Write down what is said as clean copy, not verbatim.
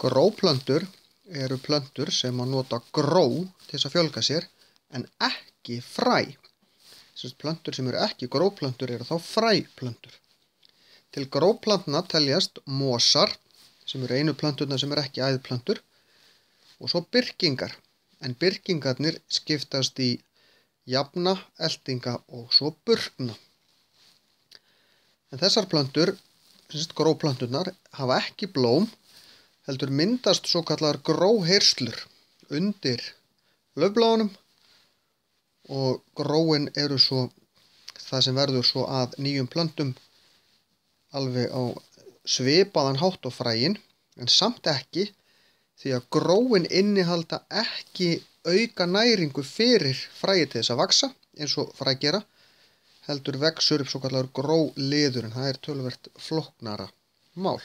Gróplöntur eru plöntur sem að nota gró til þess að fjölga sér en ekki fræ. Plöntur sem eru ekki gróplöntur eru þá fræplöntur. Til gróplantna teljast mosar, sem eru einu plönturnar sem eru ekki æðplöntur, og svo birkingar. En birkingarnir skiptast í jafna, eltinga og svo burkna. En þessar plöntur, gróplönturnar, hafa ekki blóm, heldur myndast svokallaðar gróheyrslur undir laufbláunum og gróin eru svo það sem verður svo að nýjum plöntum alveg á svipaðan hátt og fræin, en samt ekki því að gróin innihalda ekki auka næringu fyrir fræið til þess að vaxa eins og fræ gera, heldur vexur upp svokallaður gróliður, en það er töluvert flóknara mál.